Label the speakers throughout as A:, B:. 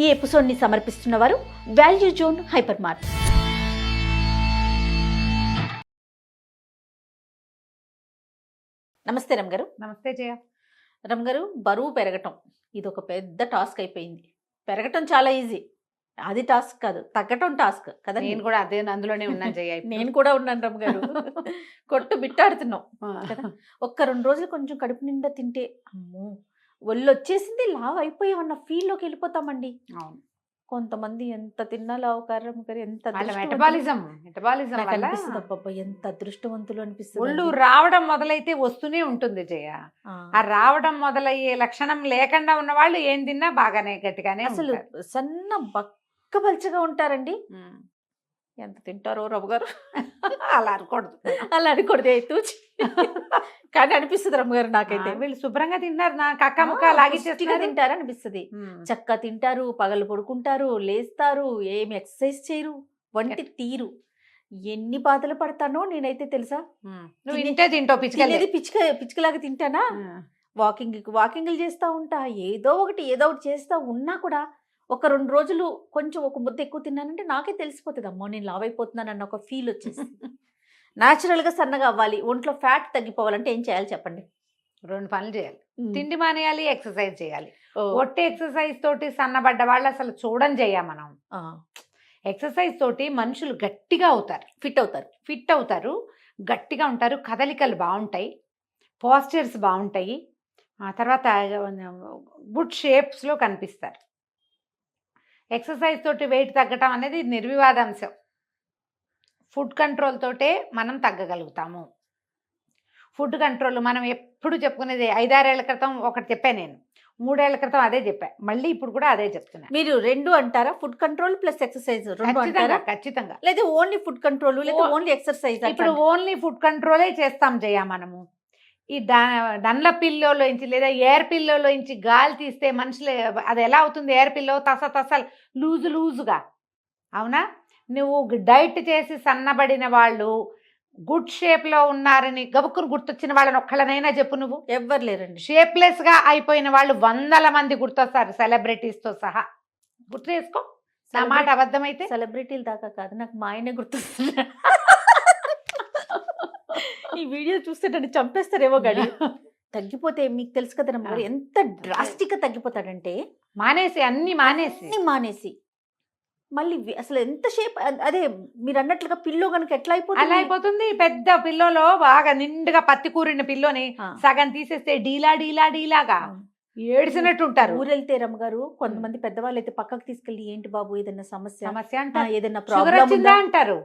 A: ఈ ఎపిసోడ్ని సమర్పిస్తున్నవారు value zone hyper mart. నమస్తే రమ్ గారు.
B: నమస్తే జయ.
A: రమ్ గారు, బరువు పెరగటం ఇది ఒక పెద్ద టాస్క్ అయిపోయింది. పెరగటం చాలా ఈజీ, అది టాస్క్ కాదు, తగ్గటం టాస్క్ కదా.
B: నేను కూడా అదే అందులోనే ఉన్నాను జయ.
A: నేను కూడా ఉన్నాను రమ్ గారు. కొట్టు బిట్టాడుతున్నాం కదా. ఒక్క 2 రోజులు కొంచెం కడుపు నిండా తింటే అమ్మో ఒళ్ళు వచ్చేసింది, లావ్ అయిపోయామన్న ఫీల్లోకి వెళ్ళిపోతామండి.
B: అవును,
A: కొంతమంది ఎంత తిన్నా లావు కారం గారు, ఎంత
B: మెటబాలిజం
A: అనిపిస్తుంది. అబ్బబ్బా ఎంత అదృష్టవంతులు అనిపిస్తుంది.
B: ఒళ్ళు రావడం మొదలైతే వస్తూనే ఉంటుంది జయ. ఆ రావడం మొదలయ్యే లక్షణం లేకుండా ఉన్న వాళ్ళు ఏం తిన్నా బాగానే గట్టిగానే
A: అసలు సన్న బక్కపల్చగా ఉంటారండి. ఎంత తింటారో రఘు గారు.
B: అలా అనకూడదు,
A: అలా అనకూడదు తూచి. కానీ అనిపిస్తుంది రమ్మ గారు నాకైతే
B: వీళ్ళు శుభ్రంగా తింటారు, నాకు అక్క ముక్క లాగిచ్చేట్టుగా
A: తింటారు అనిపిస్తుంది. చక్కగా తింటారు, పగలు పడుకుంటారు, లేస్తారు, ఏమి ఎక్సర్సైజ్ చేయరు, వంటి తీరు. ఎన్ని బాధలు పడతానో నేనైతే తెలుసా.
B: నువ్వు ఇంటే తింటావు,
A: పిచ్చుకలాగా తింటానా. వాకింగ్లు చేస్తూ ఉంటా, ఏదో ఒకటి చేస్తూ ఉన్నా కూడా ఒక 2 రోజులు కొంచెం ఒక ముద్ద ఎక్కువ తిన్నానంటే నాకే తెలిసిపోతుంది, అమ్మో నేను లావ్ అయిపోతున్నాను అన్న ఒక ఫీల్ వచ్చేసి. న్యాచురల్గా సన్నగా అవ్వాలి, ఒంట్లో ఫ్యాట్ తగ్గిపోవాలంటే ఏం చేయాలి చెప్పండి?
B: 2 పనులు చేయాలి. తిండి మానేయాలి, ఎక్సర్సైజ్ చేయాలి. ఒట్టి ఎక్సర్సైజ్ తోటి సన్నబడ్డ వాళ్ళు అసలు చూడం మనం. ఎక్సర్సైజ్ తోటి మనుషులు గట్టిగా అవుతారు, ఫిట్ అవుతారు, గట్టిగా ఉంటారు, కదలికలు బాగుంటాయి, పోస్చర్స్ బాగుంటాయి, ఆ తర్వాత గుడ్ షేప్స్లో కనిపిస్తారు. ఎక్సర్సైజ్ తోటి వెయిట్ తగ్గటం అనేది నిర్వివాదాంశం. ఫుడ్ కంట్రోల్ తోటే మనం తగ్గగలుగుతాము. ఫుడ్ కంట్రోల్ మనం ఎప్పుడు చెప్పుకునేది. 5-6 ఏళ్ల క్రితం ఒకటి చెప్పాను నేను, 3 ఏళ్ల క్రితం అదే చెప్పా, మళ్ళీ ఇప్పుడు కూడా అదే చెప్తున్నా.
A: మీరు 2 అంటారా? ఫుడ్ కంట్రోల్ ప్లస్ ఎక్సర్సైజ్
B: ఖచ్చితంగా.
A: లేదా ఓన్లీ ఫుడ్ కంట్రోల్, లేదా ఓన్లీ ఎక్సర్సైజ్?
B: ఇప్పుడు ఓన్లీ ఫుడ్ కంట్రోలే చేస్తాం జయ మనము. ఈ దండ్ల పిల్లోలోంచి లేదా ఎయిర్ పిల్లోలోంచి గాలి తీస్తే మనుషులు అది ఎలా అవుతుంది? ఎయిర్ పిల్లో తస లూజుగా, అవునా? నువ్వు డైట్ చేసి సన్నబడిన వాళ్ళు, గుడ్ షేప్లో ఉన్నారని గబుక్కును గుర్తొచ్చిన వాళ్ళని ఒక్కళ్ళనైనా చెప్పు నువ్వు.
A: ఎవ్వరు లేరండి.
B: షేప్లెస్గా అయిపోయిన వాళ్ళు 100 మంది గుర్తొస్తారు, సెలబ్రిటీస్తో సహా. గుర్తు చేసుకో, నా మాట అబద్ధమైతే.
A: సెలబ్రిటీలు దాకా కాదు, నాకు మా ఆయనే గుర్తొస్తుంది. ఈ వీడియో చూస్తే నన్ను చంపేస్తారేమో గడి. తగ్గిపోతే మీకు తెలుసు కదా రమ్మ గారు, ఎంత డ్రాస్టిక్ గా తగ్గిపోతాడంటే
B: అన్ని
A: మానేసి మళ్ళీ అసలు ఎంత షేప్. అదే మీరు అన్నట్లుగా పిల్లో కనుక ఎట్లా
B: అయిపోతుంది. పెద్ద పిల్లోలో బాగా నిండుగా పత్తి కూరిన పిల్లోని సగం తీసేస్తే డీలాగా ఏడిసినట్టు ఉంటారు.
A: ఊరెళ్తే రమ్మ గారు కొంతమంది పెద్దవాళ్ళు అయితే పక్కకు తీసుకెళ్ళి, ఏంటి బాబు ఏదైనా సమస్య
B: అంటారు,
A: ఏదైనా ప్రాబ్లం
B: అంటారు,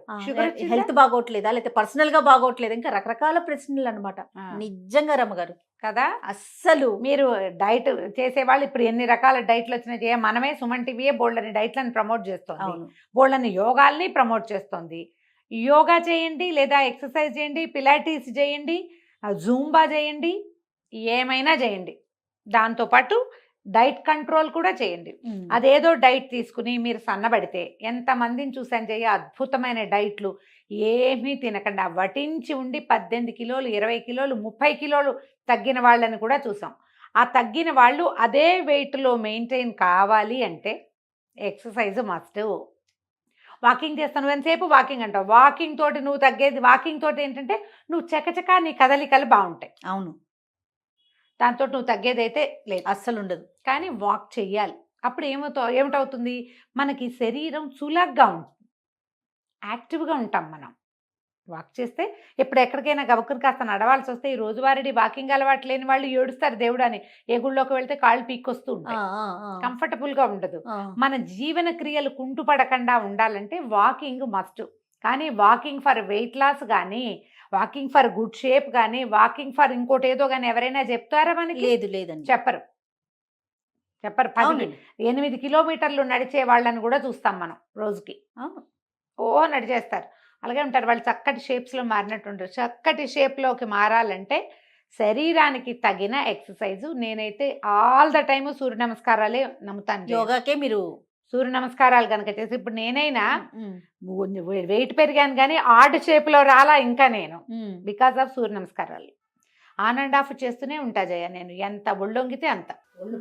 A: హెల్త్ బాగోట్లేదా, లేకపోతే పర్సనల్ గా బాగోట్లేదా, ఇంకా రకరకాల ప్రశ్నలు అనమాట. నిజంగా రమ్మ గారు
B: కదా.
A: అస్సలు
B: మీరు డైట్ చేసేవాళ్ళు ఇప్పుడు ఎన్ని రకాల డైట్లు వచ్చినాయి. మనమే సుమన్ టీవీయే బోల్డని డైట్లను ప్రమోట్ చేస్తుంది, బోల్డని యోగాల్ని ప్రమోట్ చేస్తుంది. యోగా చేయండి, లేదా ఎక్సర్సైజ్ చేయండి, పిలాటిస్ చేయండి, జూంబా చేయండి, ఏమైనా చేయండి. దాంతోపాటు డైట్ కంట్రోల్ కూడా చేయండి. అదేదో డైట్ తీసుకుని మీరు సన్నబడితే ఎంతమందిని చూసాను చేయ, అద్భుతమైన డైట్లు ఏమీ తినకుండా వటించి ఉండి 18 కిలోలు, 20 కిలోలు, 30 కిలోలు తగ్గిన వాళ్ళని కూడా చూసాం. ఆ తగ్గిన వాళ్ళు అదే వెయిట్లో మెయింటైన్ కావాలి అంటే ఎక్సర్సైజ్ మస్ట్. వాకింగ్ చేస్తాను, ఎంతసేపు వాకింగ్ అంటావు. వాకింగ్ తోటి నువ్వు తగ్గేది, వాకింగ్ తోటి ఏంటంటే నువ్వు చకచకా నీ కదలికలు బాగుంటాయి.
A: అవును,
B: దాంతో నువ్వు తగ్గేదైతే లేదు,
A: అస్సలు ఉండదు.
B: కానీ వాక్ చెయ్యాలి. అప్పుడు ఏమిటవుతుంది, మనకి శరీరం చులగ్గా ఉంటుంది, యాక్టివ్గా ఉంటాం మనం. వాక్ చేస్తే ఇప్పుడు ఎక్కడికైనా గబుక్కుని కాస్త నడవాల్సి వస్తే, ఈ రోజువారీ వాకింగ్ అలవాటు లేని వాళ్ళు ఏడుస్తారు దేవుడు అని. ఏ గుళ్ళోకి వెళ్తే కాళ్ళు పీక్కొస్తూ ఉంటాయి, కంఫర్టబుల్గా ఉండదు. మన జీవన క్రియలు కుంటుపడకుండా ఉండాలంటే వాకింగ్ మస్ట్. కానీ వాకింగ్ ఫర్ వెయిట్ లాస్ కానీ, వాకింగ్ ఫర్ గుడ్ షేప్ కానీ, వాకింగ్ ఫర్ ఇంకోటి ఏదో కానీ ఎవరైనా చెప్తారా మనకి?
A: లేదండి,
B: చెప్పరు. 8 కిలోమీటర్లు నడిచే వాళ్ళని కూడా చూస్తాం మనం రోజుకి. నడిచేస్తారు, అలాగే ఉంటారు వాళ్ళు. చక్కటి షేప్స్లో మారినట్టు ఉంటారు. చక్కటి షేప్లోకి మారాలంటే శరీరానికి తగిన ఎక్సర్సైజు. నేనైతే ఆల్ ద టైము సూర్య నమస్కారాలే నమ్ముతాను.
A: యోగాకే మీరు
B: సూర్య నమస్కారాలు కనుక చేసి, ఇప్పుడు నేనైనా వెయిట్ పెరిగాను కానీ ఆర్డ్ షేప్లో రాలా ఇంకా నేను, బికాస్ ఆఫ్ సూర్య నమస్కారాలు. ఆన్ అండ్ ఆఫ్ చేస్తూనే ఉంటా జయ నేను, ఎంత ఒళ్ళొంగితే అంత.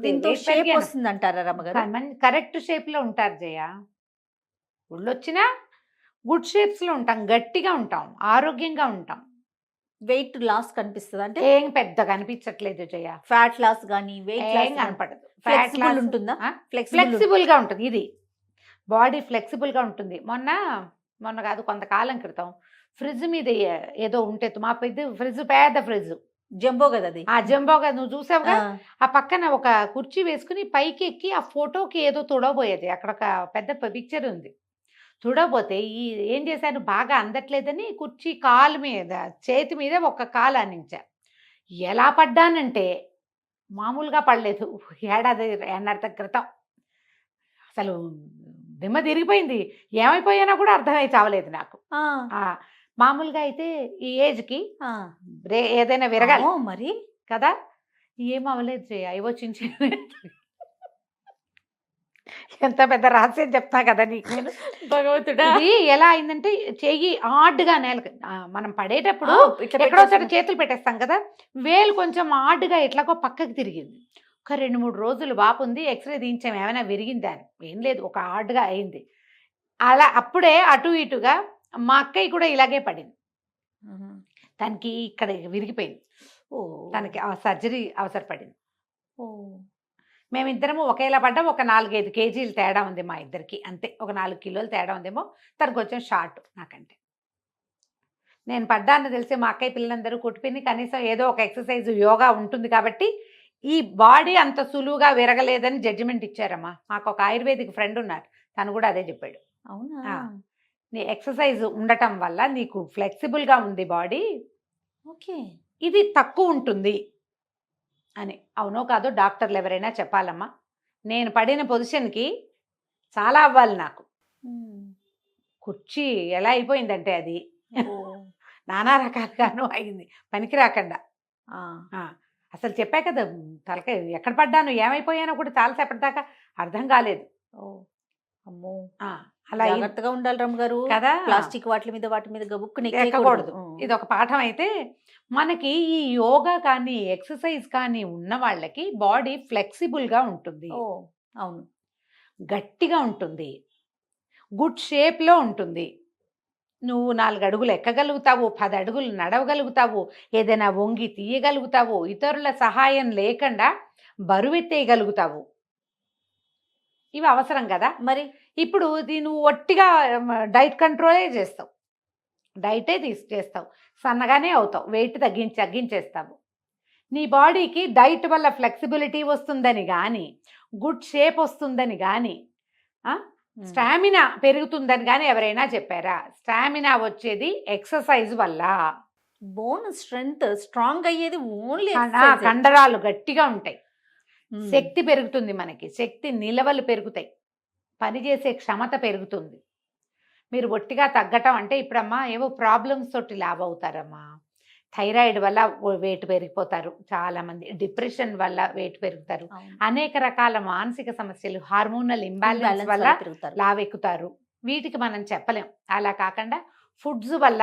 A: దీంతో షేప్ వస్తుంది అంటారా రమ్మగారు?
B: కరెక్ట్ షేప్ లో ఉంటారు జయ. ఒళ్ళొచ్చినా గుడ్ షేప్స్ లో ఉంటాం, గట్టిగా ఉంటాం, ఆరోగ్యంగా ఉంటాం.
A: వెయిట్ లాస్ కనిపిస్తుంది అంటే
B: ఏం పెద్ద కనిపించట్లేదు జయ.
A: ఫ్యాట్ లాస్ గానీ వెయిట్
B: ఏం
A: లాస్
B: కనపడదు.
A: ఫ్లెక్సిబుల్ ఉంటుందా?
B: ఫ్లెక్సిబుల్ గా ఉంటుంది, ఇది బాడీ ఫ్లెక్సిబుల్ గా ఉంటుంది. మొన్న కాదు, కొంతకాలం క్రితం ఫ్రిడ్జ్ మీద ఏదో ఉంటే, మా పెద్ద ఫ్రిడ్జ్, పెద్ద ఫ్రిడ్జ్,
A: జంబో కదా అది.
B: ఆ జంబోగా నువ్వు చూసావుగా, ఆ పక్కన ఒక కుర్చీ వేసుకుని పైకి ఎక్కి ఆ ఫోటోకి ఏదో తుడవబోయేది. అక్కడ ఒక పెద్ద పిక్చర్ ఉంది. తుడవబోతే ఏం చేశాను, బాగా అందట్లేదని కుర్చీ కాలు మీద, చేతి మీద ఒక కాలు ఆనించా. ఎలా పడ్డానంటే మామూలుగా పడలేదు. ఏడాది క్రితం అసలు దిమ్మ తిరిగిపోయింది. ఏమైపోయానో కూడా అర్థమై చావలేదు నాకు. మామూలుగా అయితే ఈ ఏజ్కి ఏదైనా విరగాలి
A: మరి
B: కదా, ఏం అవ్వలేదు జయ. ఏవో చిన్న ఎంత పెద్ద రహస్యం చెప్తా కదా నీకు నేను.
A: భగవంతుడా,
B: ఇది ఎలా అయిందంటే, చెయ్యి ఆడ్గా నేలకి మనం పడేటప్పుడు ఎక్కడో చోట చేతులు పెట్టేస్తాం కదా, వేలు కొంచెం ఆడ్గా ఎట్లాగో పక్కకి తిరిగింది. ఒక 2-3 రోజులు వాపు ఉంది. ఎక్స్రే తీయించాం, ఏమైనా విరిగిందా అని. ఏం లేదు, ఒక ఆడ్గా అయింది. అలా అప్పుడే అటు ఇటుగా మా అక్కయ్య కూడా ఇలాగే పడింది. తనకి ఇక్కడ విరిగిపోయింది. తనకి ఆ సర్జరీ అవసరపడింది. మేమిద్దరము ఒకేలా పడ్డాం. ఒక 4-5 కేజీలు తేడా ఉంది మా ఇద్దరికి, అంతే. ఒక 4 కిలోలు తేడా ఉందేమో. తనకు కొంచెం షార్ట్ నాకంటే. నేను పడ్డాన్ని తెలిసి మా అక్కయ్య పిల్లలందరూ కొట్టిపోయింది. కనీసం ఏదో ఒక ఎక్సర్సైజ్, యోగా ఉంటుంది కాబట్టి ఈ బాడీ అంత సులువుగా విరగలేదని జడ్జిమెంట్ ఇచ్చారమ్మా. మాకు ఒక ఆయుర్వేదిక్ ఫ్రెండ్ ఉన్నారు, తను కూడా అదే చెప్పాడు.
A: అవునా?
B: నీ ఎక్సర్సైజ్ ఉండటం వల్ల నీకు ఫ్లెక్సిబుల్గా ఉంది బాడీ,
A: ఓకే,
B: ఇది తక్కువ ఉంటుంది అని. అవునో కాదో డాక్టర్లు ఎవరైనా చెప్పాలమ్మా. నేను పడిన పొజిషన్కి చాలా అవ్వాలి నాకు. కుర్చీ ఎలా అయిపోయిందంటే అది నానా రకాలుగానూ అయింది, పనికి రాకుండా. అసలు చెప్పా కదా, తలకాయ ఎక్కడ పడ్డాను, ఏమైపోయానో కూడా చాలాసేపటి దాకా అర్థం కాలేదు.
A: అమ్మో,
B: అలా
A: జాగ్రత్తగా ఉండాలి రమ్మ గారు
B: కదా.
A: ప్లాస్టిక్ వాటి మీద గబుక్కుని
B: ఎక్కకూడదు. ఇది ఒక పాఠం. అయితే మనకి ఈ యోగా కానీ ఎక్సర్సైజ్ కానీ ఉన్న వాళ్ళకి బాడీ ఫ్లెక్సిబుల్గా ఉంటుంది.
A: అవును,
B: గట్టిగా ఉంటుంది, గుడ్ షేప్లో ఉంటుంది. నువ్వు 4 అడుగులు ఎక్కగలుగుతావు, 10 అడుగులు నడవగలుగుతావు, ఏదైనా వంగి తీయగలుగుతావు, ఇతరుల సహాయం లేకుండా బరువెత్తేయగలుగుతావు. ఇవి అవసరం కదా.
A: మరి
B: ఇప్పుడు నువ్వు ఒట్టిగా డైట్ కంట్రోలే చేస్తావు, డైటే చేస్తావు, సన్నగానే అవుతావు, వెయిట్ తగ్గించేస్తావు. నీ బాడీకి డైట్ వల్ల ఫ్లెక్సిబిలిటీ వస్తుందని కానీ, గుడ్ షేప్ వస్తుందని కానీ, స్టామినా పెరుగుతుందని కానీ ఎవరైనా చెప్పారా? స్టామినా వచ్చేది ఎక్సర్సైజ్ వల్ల.
A: బోన్ స్ట్రెంగ్త్ స్ట్రాంగ్ అయ్యేది ఓన్లీ
B: కండరాలు గట్టిగా ఉంటాయి, శక్తి పెరుగుతుంది, మనకి శక్తి నిలవలు పెరుగుతాయి, పనిచేసే క్షమత పెరుగుతుంది. మీరు ఒట్టిగా తగ్గటం అంటే, ఇప్పుడమ్మా ఏవో ప్రాబ్లమ్స్ తోటి లాభ అవుతారమ్మా. థైరాయిడ్ వల్ల వెయిట్ పెరిగిపోతారు చాలామంది, డిప్రెషన్ వల్ల వెయిట్ పెరుగుతారు, అనేక రకాల మానసిక సమస్యలు, హార్మోనల్ ఇంబ్యాలెన్స్ వల్ల లావెక్కుతారు. వీటికి మనం చెప్పలేం. అలా కాకుండా ఫుడ్స్ వల్ల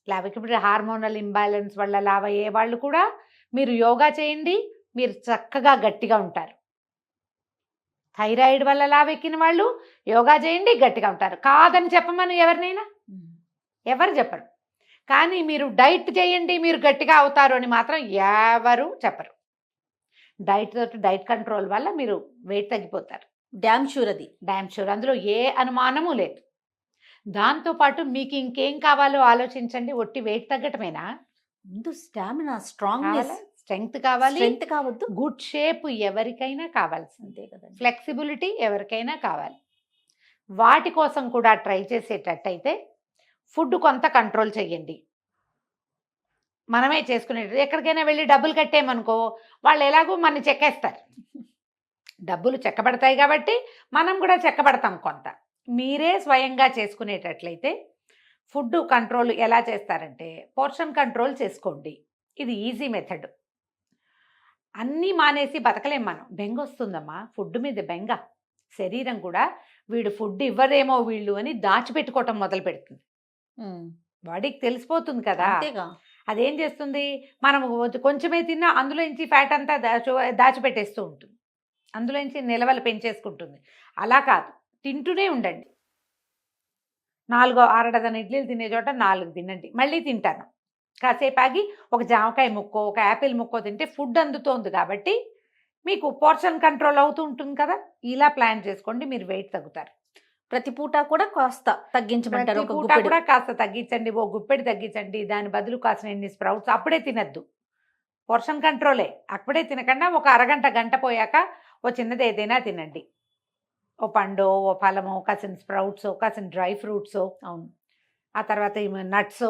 B: లావెక్కి, ఇప్పుడు హార్మోనల్ ఇంబ్యాలెన్స్ వల్ల లావ్ అయ్యే వాళ్ళు కూడా మీరు యోగా చేయండి, మీరు చక్కగా గట్టిగా ఉంటారు. థైరాయిడ్ వల్ల లావెక్కిన వాళ్ళు యోగా చేయండి, గట్టిగా ఉంటారు. కాదని చెప్పమని ఎవరినైనా ఎవరు చెప్పరు. కానీ మీరు డైట్ చేయండి మీరు గట్టిగా అవుతారు అని మాత్రం ఎవరు చెప్పరు. డైట్ కంట్రోల్ వల్ల మీరు వెయిట్ తగ్గిపోతారు.
A: డ్యామ్ షూర్, అది
B: డ్యామ్ షూర్, అందులో ఏ అనుమానము లేదు. దాంతోపాటు మీకు ఇంకేం కావాలో ఆలోచించండి. ఒట్టి వెయిట్ తగ్గటమేనా?
A: ముందు స్టామినా, స్ట్రాంగ్నెస్,
B: స్ట్రెంగ్త్ కావాలి,
A: స్ట్రెంగ్త్ కావద్దు,
B: గుడ్ షేప్ ఎవరికైనా కావాల్సిందే కదా, ఫ్లెక్సిబిలిటీ ఎవరికైనా కావాలి. వాటి కోసం కూడా ట్రై చేసేటట్టయితే ఫుడ్ కొంత కంట్రోల్ చేయండి. మనమే చేసుకునేది. ఎక్కడికైనా వెళ్ళి డబ్బులు కట్టేమనుకో, వాళ్ళు ఎలాగో మన చెక్కేస్తారు. డబ్బులు చెక్కబడతాయి కాబట్టి మనం కూడా చెక్కబడతాం కొంత. మీరే స్వయంగా చేసుకునేటట్లయితే ఫుడ్ కంట్రోల్ ఎలా చేస్తారంటే, పోర్షన్ కంట్రోల్ చేసుకోండి. ఇది ఈజీ మెథడ్. అన్నీ మానేసి బతకలేం మనం. బెంగ వస్తుందమ్మా, ఫుడ్ మీద బెంగ. శరీరం కూడా వీడు ఫుడ్ ఇవ్వరేమో వీళ్ళు అని దాచిపెట్టుకోవటం మొదలు పెడుతుంది. బాడీకి తెలిసిపోతుంది కదా. అదేం చేస్తుంది, మనం కొంచెమే తిన్నా అందులోంచి ఫ్యాట్ అంతా దాచిపెట్టేస్తూ ఉంటుంది, అందులోంచి నిలవలు పెంచేసుకుంటుంది. అలా కాదు, తింటూనే ఉండండి. 6 డజన్ ఇడ్లీలు తినే చోట 4 తినండి, మళ్ళీ తింటాను. కాసేపు ఆగి ఒక జామకాయ ముక్కో, ఒక యాపిల్ ముక్కో తింటే ఫుడ్ అందుతోంది కాబట్టి మీకు పోర్షన్ కంట్రోల్ అవుతూ ఉంటుంది కదా. ఇలా ప్లాన్ చేసుకోండి, మీరు వెయిట్ తగ్గుతారు.
A: ప్రతి పూట కూడా కాస్త తగ్గించమంటారు.
B: ప్రతి
A: ఒక
B: పూట
A: గుప్పెడు
B: కూడా కాస్త తగ్గించండి, ఓ గుప్పెడు తగ్గించండి. దాని బదులు కాసిన ఎన్ని స్ప్రౌట్స్ అప్పుడే తినద్దు, పోర్షన్ కంట్రోలే. అప్పుడే తినకుండా ఒక అరగంట గంట పోయాక ఓ చిన్నది ఏదైనా తినండి. ఓ పండో, ఓ ఫలమో, కాసిన స్ప్రౌట్స్, కాసిన డ్రై ఫ్రూట్స్,
A: అవును.
B: ఆ తర్వాత నట్స్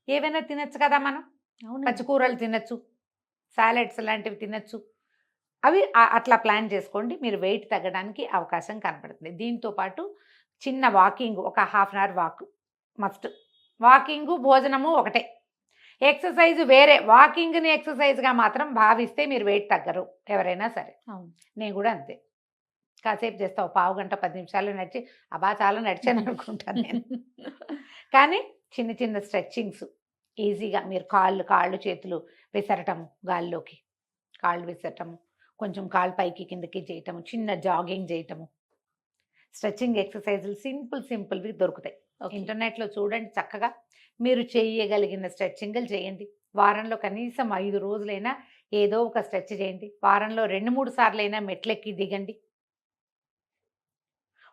B: ఏవైనా తినచ్చు కదా. మనం
A: అవును.
B: పచ్చికూరలు తినచ్చు, సాలెడ్స్ లాంటివి తినచ్చు. అవి అట్లా ప్లాన్ చేసుకోండి, మీరు వెయిట్ తగ్గడానికి అవకాశం కనపడుతుంది. దీంతో పాటు చిన్న వాకింగ్, ఒక half an hour walk must. Walking భోజనము ఒకటే, ఎక్సర్సైజ్ వేరే. వాకింగ్ని ఎక్సర్సైజ్గా మాత్రం భావిస్తే మీరు వెయిట్ తగ్గరు ఎవరైనా సరే.
A: అవును.
B: నేను కూడా అంతే, కాసేపు చేస్తా, ఒక పావు గంట 10 నిమిషాలు నడిచి అబ్బా చాలా నడిచాను అనుకుంటాను నేను. కానీ చిన్న చిన్న స్ట్రెచ్చింగ్స్ ఈజీగా మీరు కాళ్ళు చేతులు విసరటము, గాల్లోకి కాళ్ళు విసరటము, కొంచెం కాళ్ళు పైకి కిందకి చేయటము, చిన్న జాగింగ్ చేయటము, స్ట్రెచ్చింగ్ ఎక్సర్సైజులు సింపుల్వి దొరుకుతాయి. ఇంటర్నెట్లో చూడండి, చక్కగా మీరు చేయగలిగిన స్ట్రెచ్చింగ్లు చేయండి. వారంలో కనీసం 5 రోజులైనా ఏదో ఒక స్ట్రెచ్ చేయండి. వారంలో 2-3 సార్లైనా మెట్లెక్కి దిగండి.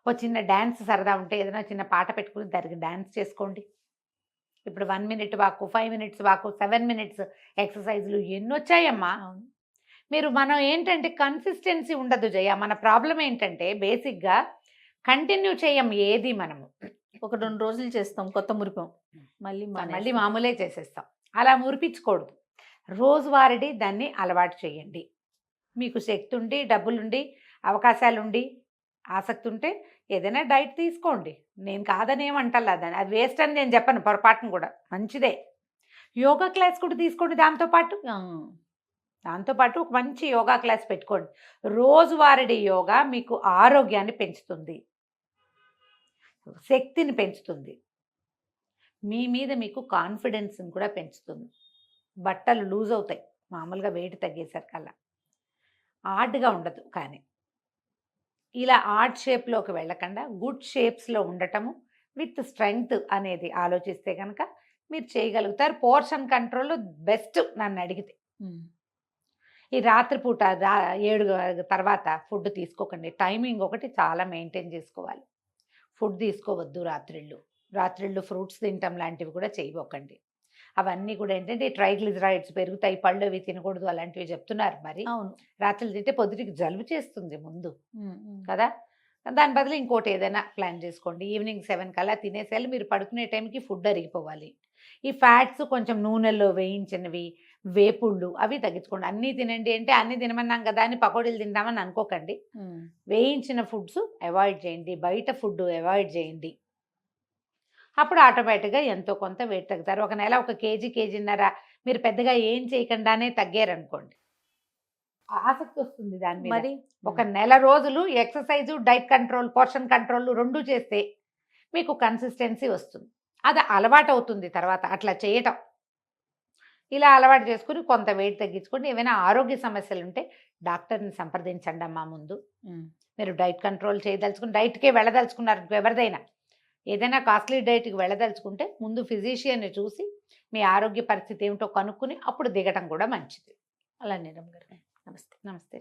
B: ఓ చిన్న డ్యాన్స్ సరదా ఉంటే ఏదైనా చిన్న పాట పెట్టుకుని దానికి డ్యాన్స్ చేసుకోండి. ఇప్పుడు 1 మినిట్ వాకు, 5 మినిట్స్ వాకు, 7 మినిట్స్ ఎక్సర్సైజులు ఎన్నొచ్చాయమ్మా. మనం ఏంటంటే కన్సిస్టెన్సీ ఉండదు జయ. మన ప్రాబ్లం ఏంటంటే బేసిక్గా కంటిన్యూ చేయం ఏది. మనము
A: ఒక 2 రోజులు చేస్తాం, కొత్త మురిపం, మళ్ళీ
B: మామూలే చేసేస్తాం. అలా మురిపించకూడదు. రోజువారీ దాన్ని అలవాటు చేయండి. మీకు శక్తి ఉండి, డబ్బులుండి, అవకాశాలుండి, ఆసక్తి ఉంటే ఏదైనా డైట్ తీసుకోండి. నేను కాదనేమంటల్లా, దాన్ని అది వేస్ట్ అని నేను చెప్పను పొరపాటును కూడా, మంచిదే. యోగా క్లాస్ కూడా తీసుకోండి. దాంతోపాటు ఒక మంచి యోగా క్లాస్ పెట్టుకోండి. రోజువారీ యోగా మీకు ఆరోగ్యాన్ని పెంచుతుంది, శక్తిని పెంచుతుంది, మీ మీద మీకు కాన్ఫిడెన్స్ని కూడా పెంచుతుంది. బట్టలు లూజ్ అవుతాయి మామూలుగా వెయిట్ తగ్గేసరికల్లా, ఆర్డ్గా ఉండదు. కానీ ఇలా ఆర్ట్ షేప్లోకి వెళ్ళకుండా గుడ్ షేప్స్లో ఉండటము విత్ స్ట్రెంగ్త్ అనేది ఆలోచిస్తే కనుక మీరు చేయగలుగుతారు. పోర్షన్ కంట్రోల్ బెస్ట్ నన్ను అడిగితే. ఈ రాత్రిపూట 7 తర్వాత ఫుడ్ తీసుకోకండి. టైమింగ్ ఒకటి చాలా మెయింటైన్ చేసుకోవాలి. ఫుడ్ తీసుకోవద్దు రాత్రిళ్ళు ఫ్రూట్స్ తినటం లాంటివి కూడా చేయబోకండి. అవన్నీ కూడా ఏంటంటే ట్రైగ్లిజరైడ్స్ పెరుగుతాయి, పళ్ళు అవి తినకూడదు అలాంటివి చెప్తున్నారు. మరి
A: అవును,
B: రాత్రులు తింటే పొద్దుటికి జలుబు చేస్తుంది ముందు కదా. దాని బదులు ఇంకోటి ఏదైనా ప్లాన్ చేసుకోండి. ఈవినింగ్ 7 కల్లా తినేసేయాలి. మీరు పడుకునే టైంకి ఫుడ్ అరిగిపోవాలి. ఈ ఫ్యాట్స్ కొంచెం నూనెల్లో వేయించినవి, వేపుళ్ళు అవి తగ్గించుకోండి. అన్నీ తినండి అంటే అన్నీ తినమన్నాం కదా అని పకోడీలు తింటామని అనుకోకండి. వేయించిన ఫుడ్స్ అవాయిడ్ చేయండి, బయట ఫుడ్ అవాయిడ్ చేయండి. అప్పుడు ఆటోమేటిక్గా ఎంతో కొంత వెయిట్ తగ్గుతారు. ఒక నెల 1 కేజీన్నర మీరు పెద్దగా ఏం చేయకుండానే తగ్గారనుకోండి, ఆసక్తి వస్తుంది దాని మీద.
A: మరి
B: ఒక నెల రోజులు exercise, diet control, portion control 2 చేస్తే మీకు కన్సిస్టెన్సీ వస్తుంది. అది అలవాటు అవుతుంది తర్వాత అట్లా చేయటం. ఇలా అలవాటు చేసుకుని కొంత వెయిట్ తగ్గించుకోండి. ఏమైనా ఆరోగ్య సమస్యలు ఉంటే డాక్టర్ని సంప్రదించండి అమ్మా ముందు. మీరు డైట్ కంట్రోల్ చేయదలుచుకుని డైట్కే వెళ్ళదలుచుకున్నారు, ఎవరిదైనా ఏదైనా కాస్ట్లీ డైట్కి వెళ్ళదలుచుకుంటే ముందు ఫిజిషియన్ని చూసి మీ ఆరోగ్య పరిస్థితి ఏమిటో కనుక్కుని అప్పుడు దిగటం కూడా మంచిది.
A: అలానే రమ్మ గారు. నమస్తే.
B: నమస్తే.